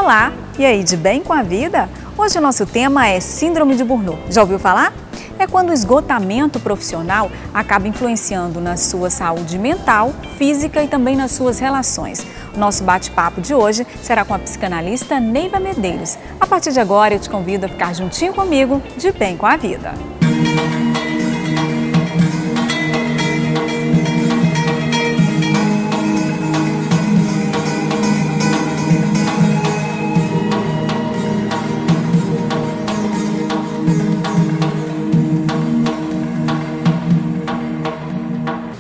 Olá! E aí, de bem com a vida? Hoje o nosso tema é Síndrome de Burnout. Já ouviu falar? É quando o esgotamento profissional acaba influenciando na sua saúde mental, física e também nas suas relações. O nosso bate-papo de hoje será com a psicanalista Neiva Medeiros. A partir de agora eu te convido a ficar juntinho comigo, de bem com a vida.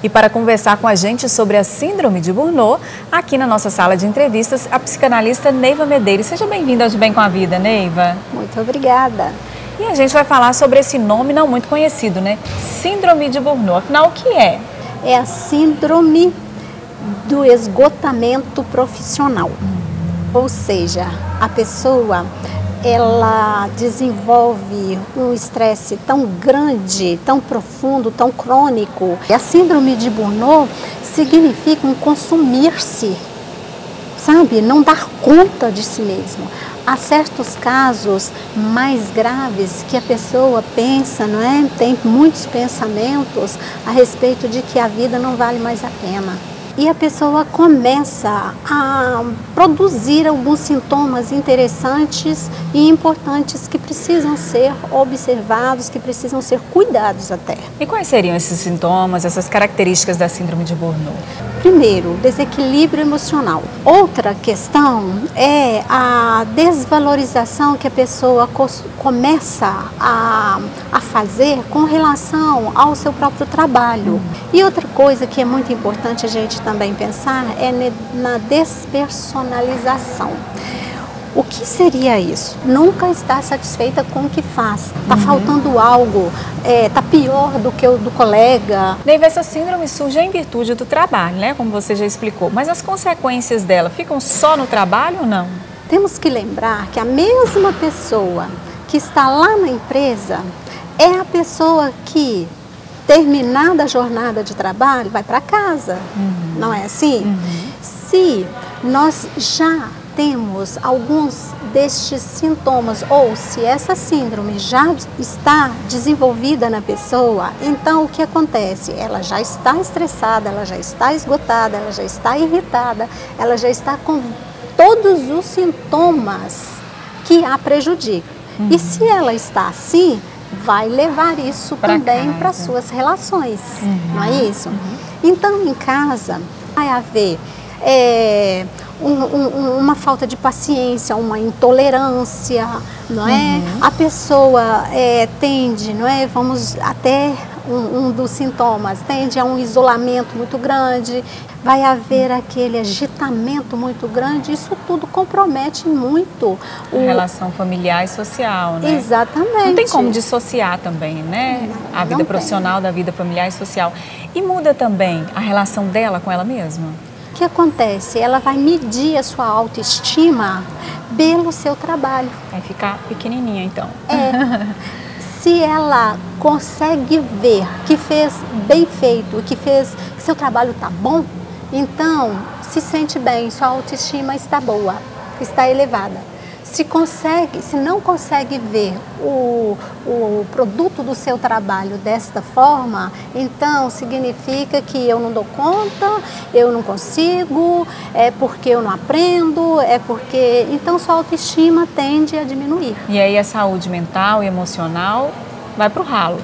E para conversar com a gente sobre a Síndrome de Burnout, aqui na nossa sala de entrevistas, a psicanalista Neiva Medeiros. Seja bem-vinda ao De Bem com a Vida, Neiva. Muito obrigada. E a gente vai falar sobre esse nome não muito conhecido, né? Síndrome de Burnout. Afinal, o que é? É a síndrome do esgotamento profissional. Ou seja, a pessoa ela desenvolve um estresse tão grande, tão profundo, tão crônico. E a síndrome de Burnout significa um consumir-se, sabe? Não dar conta de si mesmo. Há certos casos mais graves que a pessoa pensa, não é? Tem muitos pensamentos a respeito de que a vida não vale mais a pena. E a pessoa começa a produzir alguns sintomas interessantes e importantes que precisam ser observados, que precisam ser cuidados até. E quais seriam esses sintomas, essas características da Síndrome de Burnout? Primeiro, desequilíbrio emocional. Outra questão é a desvalorização que a pessoa começa a fazer com relação ao seu próprio trabalho. E outra coisa que é muito importante a gente também pensar é na despersonalização. O que seria isso? Nunca estar satisfeita com o que faz. Está faltando algo, está pior do que o do colega. Neiva, essa síndrome surge em virtude do trabalho, né? Como você já explicou. Mas as consequências dela ficam só no trabalho ou não? Temos que lembrar que a mesma pessoa que está lá na empresa é a pessoa que, terminada a jornada de trabalho, vai para casa. Não é assim? Se nós já temos alguns destes sintomas, ou se essa síndrome já está desenvolvida na pessoa, então o que acontece? Ela já está estressada, ela já está esgotada, ela já está irritada, ela já está com todos os sintomas que a prejudicam. E se ela está assim, vai levar isso também para suas relações, não é isso? Então, em casa, vai haver uma falta de paciência, uma intolerância, não é? A pessoa tende, não é? Vamos até um dos sintomas, tende a um isolamento muito grande, vai haver aquele agitamento muito grande, isso tudo compromete muito a relação familiar e social, né? Exatamente. Não tem como dissociar também, né? A vida profissional da vida familiar e social. E muda também a relação dela com ela mesma? O que acontece? Ela vai medir a sua autoestima pelo seu trabalho. Vai ficar pequenininha, então. Se ela consegue ver que fez bem feito, que seu trabalho está bom, então se sente bem, sua autoestima está boa, está elevada. Se não consegue ver o produto do seu trabalho desta forma, então significa que eu não dou conta, eu não consigo, é porque eu não aprendo, é porque... Então sua autoestima tende a diminuir. E aí a saúde mental e emocional vai para o ralo.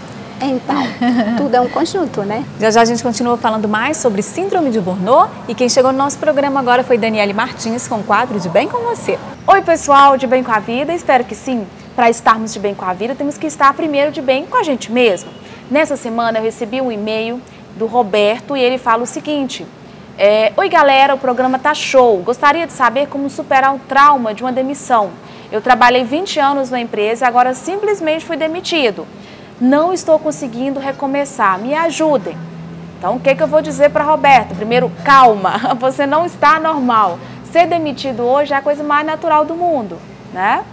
Então, tudo é um conjunto, né? Já já a gente continua falando mais sobre Síndrome de Burnout e quem chegou no nosso programa agora foi Daniele Martins com o quadro De Bem com Você. Oi pessoal, De Bem com a Vida, espero que sim. Para estarmos de bem com a vida, temos que estar primeiro de bem com a gente mesmo. Nessa semana eu recebi um e-mail do Roberto e ele fala o seguinte: oi galera, o programa tá show, gostaria de saber como superar o trauma de uma demissão. Eu trabalhei 20 anos na empresa e agora simplesmente fui demitido. Não estou conseguindo recomeçar, me ajudem. Então, o que eu vou dizer para Roberto? Primeiro, calma, você não está normal. Ser demitido hoje é a coisa mais natural do mundo, né?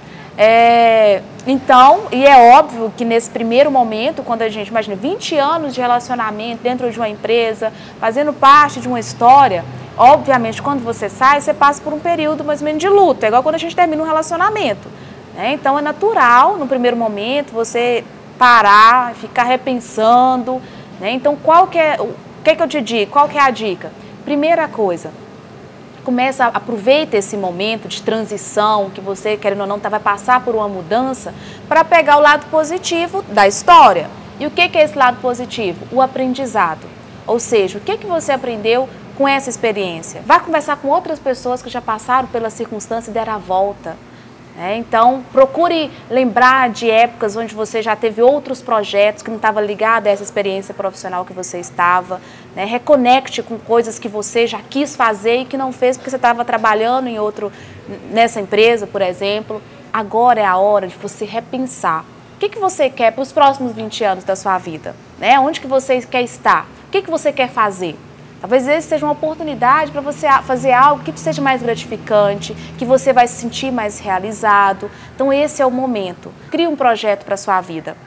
Então, e é óbvio que nesse primeiro momento, quando a gente imagina 20 anos de relacionamento dentro de uma empresa, fazendo parte de uma história, Obviamente, quando você sai, você passa por um período mais ou menos de luto, é igual quando a gente termina um relacionamento, né? Então é natural, no primeiro momento, você parar, ficar repensando, né? Então o que eu te digo, qual que é a dica? Primeira coisa, aproveita esse momento de transição que você, querendo ou não, vai passar por uma mudança, para pegar o lado positivo da história. E o que é esse lado positivo? O aprendizado. Ou seja, o que você aprendeu com essa experiência? Vai conversar com outras pessoas que já passaram pela circunstância e deram a volta. Então, procure lembrar de épocas onde você já teve outros projetos que não estavam ligados a essa experiência profissional que você estava. Reconecte com coisas que você já quis fazer e que não fez porque você estava trabalhando nessa empresa, por exemplo. Agora é a hora de você repensar. O que você quer para os próximos 20 anos da sua vida? Onde que você quer estar? O que você quer fazer? Talvez esse seja uma oportunidade para você fazer algo que seja mais gratificante, que você vai se sentir mais realizado. Então esse é o momento. Crie um projeto para a sua vida,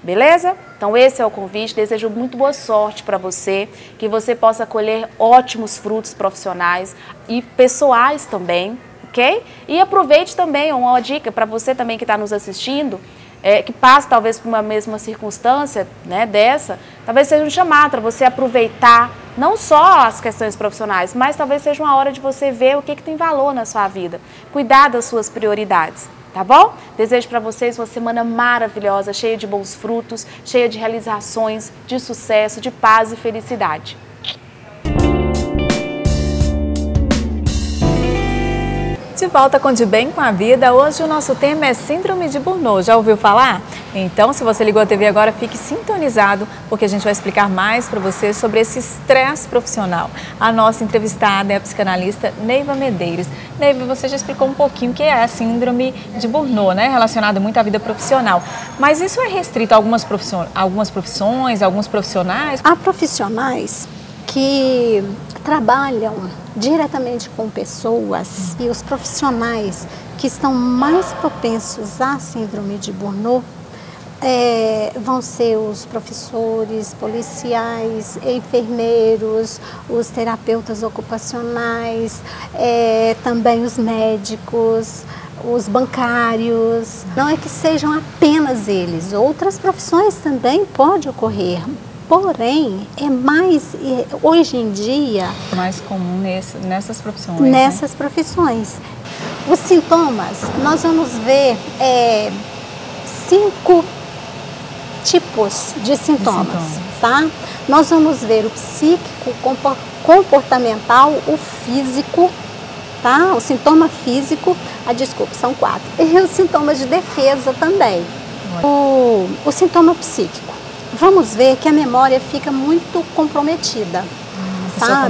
beleza? Então esse é o convite. Desejo muito boa sorte para você, que você possa colher ótimos frutos profissionais e pessoais também, ok? E aproveite também, uma dica para você também que está nos assistindo, que passa talvez por uma mesma circunstância, dessa, talvez seja um chamado para você aproveitar não só as questões profissionais, mas talvez seja uma hora de você ver o que tem valor na sua vida, cuidar das suas prioridades, tá bom? Desejo para vocês uma semana maravilhosa, cheia de bons frutos, cheia de realizações, de sucesso, de paz e felicidade. De volta com De Bem com a Vida, hoje o nosso tema é Síndrome de Burnout. Já ouviu falar? Então, se você ligou a TV agora, fique sintonizado, porque a gente vai explicar mais para você sobre esse estresse profissional. A nossa entrevistada é a psicanalista Neiva Medeiros. Neiva, você já explicou um pouquinho o que é a Síndrome de Burnout, relacionada muito à vida profissional. Mas isso é restrito a algumas profissões, alguns profissionais? Há profissionais que trabalham diretamente com pessoas e os profissionais que estão mais propensos à síndrome de Burnout vão ser os professores, policiais, enfermeiros, os terapeutas ocupacionais, também os médicos, os bancários. Não é que sejam apenas eles, outras profissões também pode ocorrer. Porém, hoje em dia... mais comum nessas profissões. Nessas profissões. Os sintomas, nós vamos ver 5 tipos de sintomas, tá? Nós vamos ver o psíquico, o comportamental, o físico, tá? O sintoma físico, são 4. E os sintomas de defesa também. O sintoma psíquico. Vamos ver que a memória fica muito comprometida. A pessoa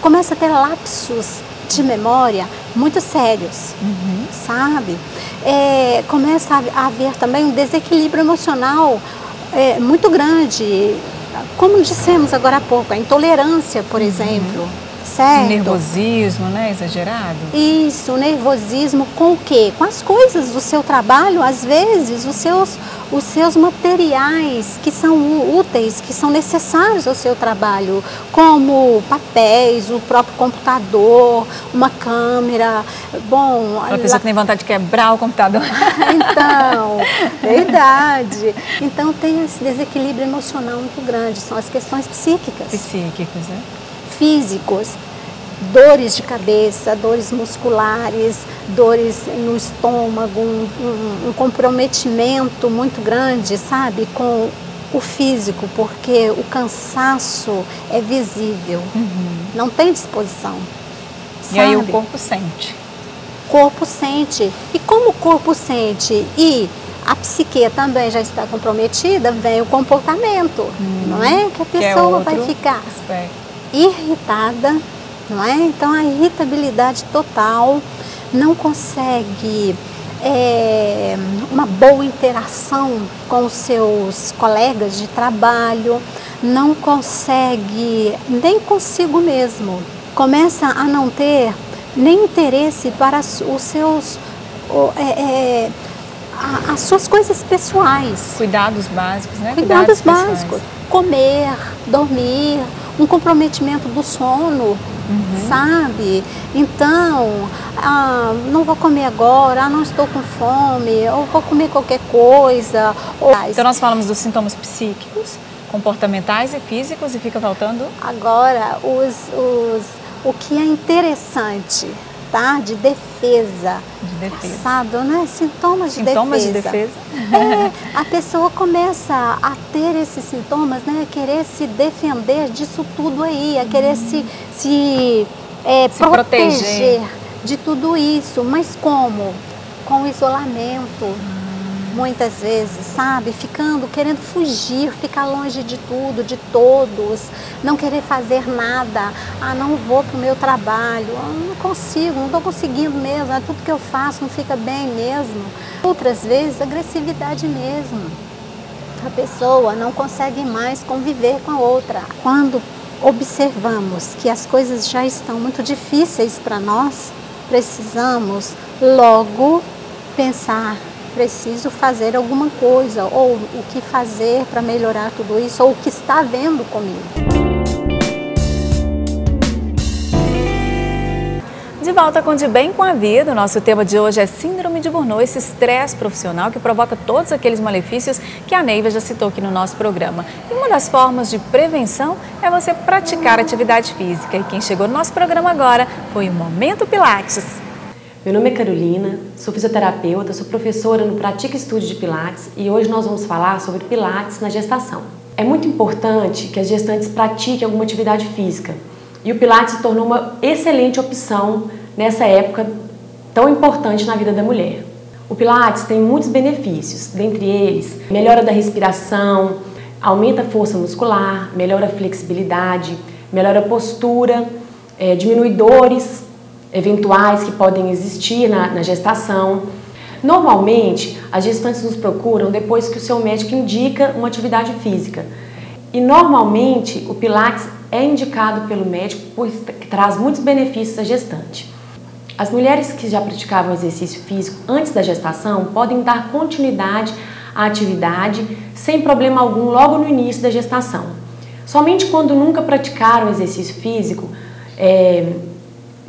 começa a ter lapsos de memória muito sérios, sabe? Começa a haver também um desequilíbrio emocional muito grande. Como dissemos agora há pouco, a intolerância, por exemplo. Certo? O nervosismo, exagerado? Isso, o nervosismo com o quê? Com as coisas do seu trabalho, às vezes, os seus materiais que são úteis, que são necessários ao seu trabalho, como papéis, o próprio computador, uma câmera, Uma pessoa que tem vontade de quebrar o computador. Então, verdade. Então tem esse desequilíbrio emocional muito grande, são as questões psíquicas. Psíquicas, Físicos, dores de cabeça, dores musculares, dores no estômago, um comprometimento muito grande, sabe, com o físico, porque o cansaço é visível, não tem disposição. E aí o corpo sente. O corpo sente. E como o corpo sente e a psique também já está comprometida, vem o comportamento, não é? Que a pessoa vai ficar irritada, não é? Então a irritabilidade total, não consegue uma boa interação com os seus colegas de trabalho, não consegue nem consigo mesmo, começa a não ter nem interesse para os seus as suas coisas pessoais. Cuidados básicos, Cuidados básicos. Comer, dormir, um comprometimento do sono, sabe? Então, não vou comer agora, não estou com fome, ou vou comer qualquer coisa. Então nós falamos dos sintomas psíquicos, comportamentais e físicos, e fica faltando? Agora, o que é interessante, tá? De defesa. Passado, né? Sintomas de defesa. A pessoa começa a ter esses sintomas, né? A querer se defender disso tudo aí, a querer se proteger de tudo isso. Mas como? Com o isolamento. Muitas vezes, sabe? Querendo fugir, ficar longe de tudo, de todos, não querer fazer nada. Não vou para o meu trabalho, não consigo, não estou conseguindo mesmo, tudo que eu faço não fica bem mesmo. Outras vezes, agressividade mesmo. A pessoa não consegue mais conviver com a outra. Quando observamos que as coisas já estão muito difíceis para nós, precisamos logo pensar: preciso fazer alguma coisa, ou o que fazer para melhorar tudo isso, ou o que está havendo comigo. De volta com De Bem com a Vida, o nosso tema de hoje é Síndrome de Burnout, esse estresse profissional que provoca todos aqueles malefícios que a Neiva já citou aqui no nosso programa. E uma das formas de prevenção é você praticar atividade física. E quem chegou no nosso programa agora foi o Momento Pilates. Meu nome é Carolina, sou fisioterapeuta, sou professora no Pratica Estúdio de Pilates e hoje nós vamos falar sobre Pilates na gestação. É muito importante que as gestantes pratiquem alguma atividade física e o Pilates se tornou uma excelente opção nessa época tão importante na vida da mulher. O Pilates tem muitos benefícios, dentre eles melhora da respiração, aumenta a força muscular, melhora a flexibilidade, melhora a postura, diminui dores eventuais que podem existir na gestação. Normalmente, as gestantes nos procuram depois que o seu médico indica uma atividade física. E normalmente, o Pilates é indicado pelo médico porque traz muitos benefícios à gestante. As mulheres que já praticavam exercício físico antes da gestação podem dar continuidade à atividade sem problema algum logo no início da gestação. Somente quando nunca praticaram exercício físico,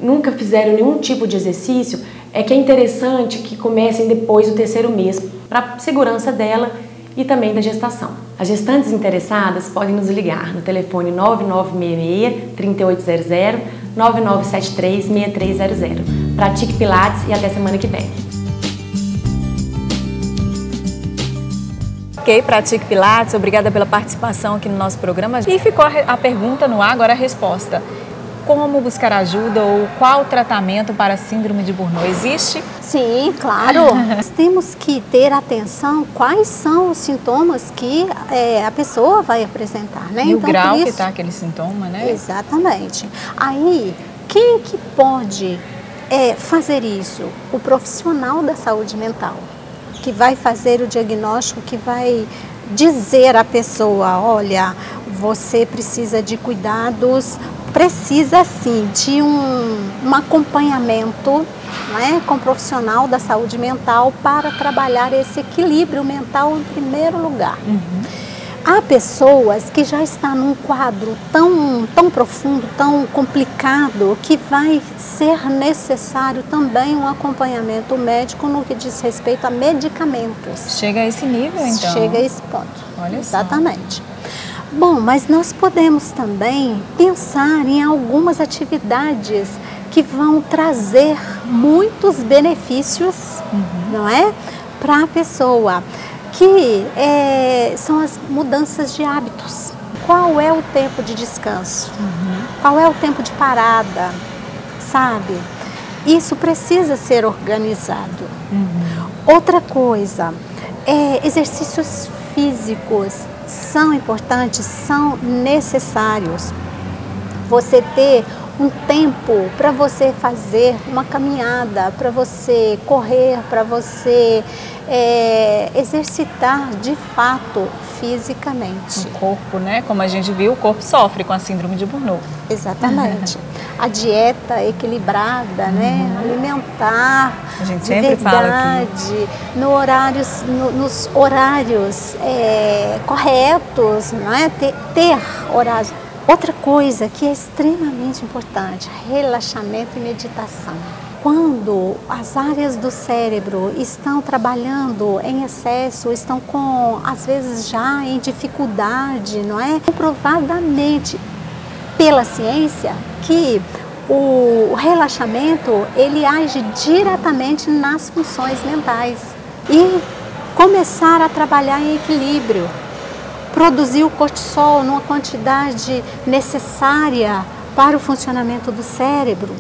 nunca fizeram nenhum tipo de exercício, é que é interessante que comecem depois do 3º mês, para a segurança dela e também da gestação. As gestantes interessadas podem nos ligar no telefone 9966-3800, 9973-6300. Pratique Pilates e até semana que vem. Ok, Pratique Pilates, obrigada pela participação aqui no nosso programa. E ficou a pergunta no ar, agora a resposta. Como buscar ajuda ou qual tratamento para a síndrome de Burnout? Existe? Sim, claro. Nós temos que ter atenção quais são os sintomas que a pessoa vai apresentar, né? E então, o grau que está aquele sintoma, né? Exatamente. Aí, quem que pode fazer isso? O profissional da saúde mental, que vai fazer o diagnóstico, que vai dizer à pessoa: olha, você precisa de cuidados, precisa sim de um acompanhamento, né, com o profissional da saúde mental para trabalhar esse equilíbrio mental em primeiro lugar. Há pessoas que já estão num quadro tão profundo, tão complicado, que vai ser necessário também um acompanhamento médico no que diz respeito a medicamentos. Chega a esse nível, então? Chega a esse ponto. Olha exatamente. Bom, mas nós podemos também pensar em algumas atividades que vão trazer muitos benefícios, não é? Para a pessoa, que são as mudanças de hábitos. Qual é o tempo de descanso? Qual é o tempo de parada? Sabe? Isso precisa ser organizado. Outra coisa, exercícios físicos são importantes, são necessários. Você ter um tempo para você fazer uma caminhada, para você correr, para você exercitar de fato fisicamente. O corpo, né? Como a gente viu, o corpo sofre com a síndrome de Burnout. Exatamente. A dieta equilibrada, né? Alimentar, a gente sempre fala aqui. Nos horários corretos, não é? Ter horários Outra coisa que é extremamente importante, relaxamento e meditação. Quando as áreas do cérebro estão trabalhando em excesso, estão às vezes já em dificuldade, não é? Comprovadamente pela ciência que o relaxamento, ele age diretamente nas funções mentais e começar a trabalhar em equilíbrio, produzir o cortisol numa quantidade necessária para o funcionamento do cérebro,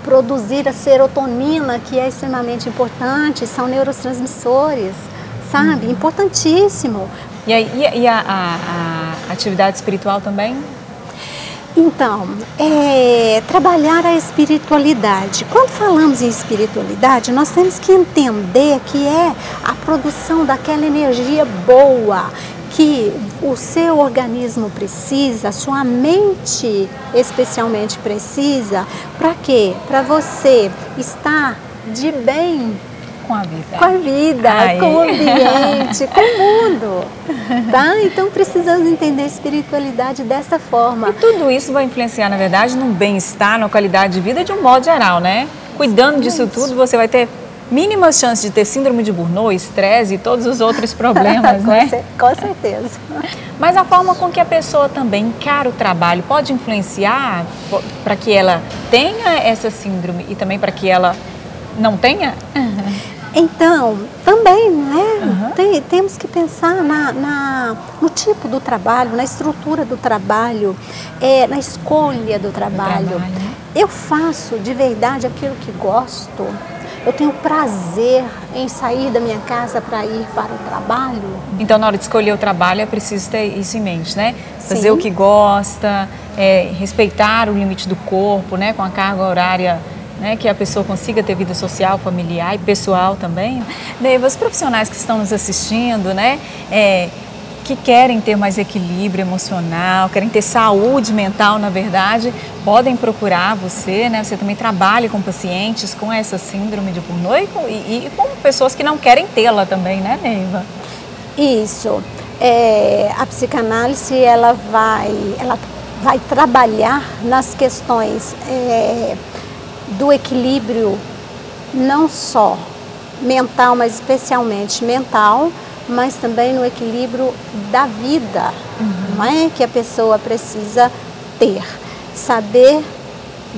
produzir a serotonina, que é extremamente importante, são neurotransmissores, sabe? Importantíssimo. E a atividade espiritual também? Então, trabalhar a espiritualidade. Quando falamos em espiritualidade, nós temos que entender que é a produção daquela energia boa que o seu organismo precisa, sua mente especialmente precisa. Para quê? Para você estar de bem com a vida, com o ambiente, com o mundo, tá? Então precisamos entender a espiritualidade dessa forma. E tudo isso vai influenciar, na verdade, no bem-estar, na qualidade de vida de um modo geral, né? Cuidando disso tudo, você vai ter mínimas chances de ter síndrome de Burnout, estresse e todos os outros problemas, né? Com certeza. Mas a forma com que a pessoa também encara o trabalho pode influenciar para que ela tenha essa síndrome e também para que ela não tenha? Então, também, né? Temos que pensar no tipo do trabalho, na estrutura do trabalho, na escolha do trabalho. Eu faço de verdade aquilo que gosto. Eu tenho prazer em sair da minha casa para ir para o trabalho. Então, na hora de escolher o trabalho, é preciso ter isso em mente, né? Fazer Sim. o que gosta, respeitar o limite do corpo, né? Com a carga horária, né, que a pessoa consiga ter vida social, familiar e pessoal também. Neiva, os profissionais que estão nos assistindo, né, que querem ter mais equilíbrio emocional, querem ter saúde mental, na verdade, podem procurar você, né? Você também trabalha com pacientes com essa síndrome de Burnout e com pessoas que não querem tê-la também, né, Neiva? Isso. A psicanálise, ela vai trabalhar nas questões do equilíbrio, não só mental, mas especialmente mental, mas também no equilíbrio da vida, não é? Que a pessoa precisa ter. Saber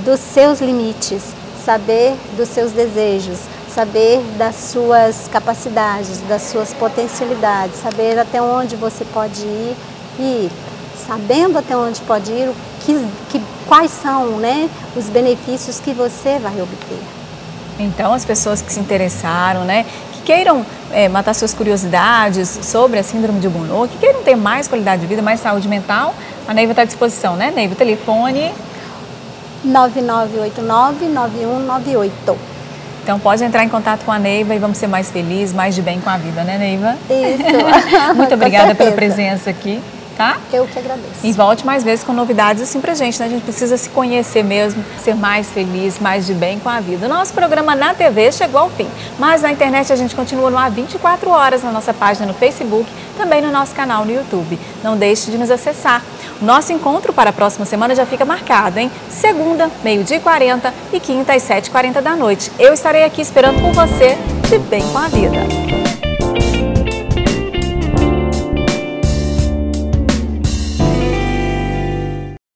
dos seus limites, saber dos seus desejos, saber das suas capacidades, das suas potencialidades, saber até onde você pode ir e, sabendo até onde pode ir, quais são, né, os benefícios que você vai obter. Então, as pessoas que se interessaram, né, que queiram matar suas curiosidades sobre a síndrome de Burnout, que queiram ter mais qualidade de vida, mais saúde mental, a Neiva está à disposição, né, Neiva? O telefone? 9989-9198. Então, pode entrar em contato com a Neiva e vamos ser mais felizes, mais de bem com a vida, né, Neiva? Isso. Muito obrigada pela presença aqui. Tá? Eu que agradeço. E volte mais vezes com novidades assim pra gente, né? A gente precisa se conhecer mesmo, ser mais feliz, mais de bem com a vida. O nosso programa na TV chegou ao fim, mas na internet a gente continua no ar 24 horas na nossa página no Facebook, também no nosso canal no YouTube. Não deixe de nos acessar. O nosso encontro para a próxima semana já fica marcado, hein? Segunda, 12h40 e quinta às 7h40 da noite. Eu estarei aqui esperando por você de bem com a vida.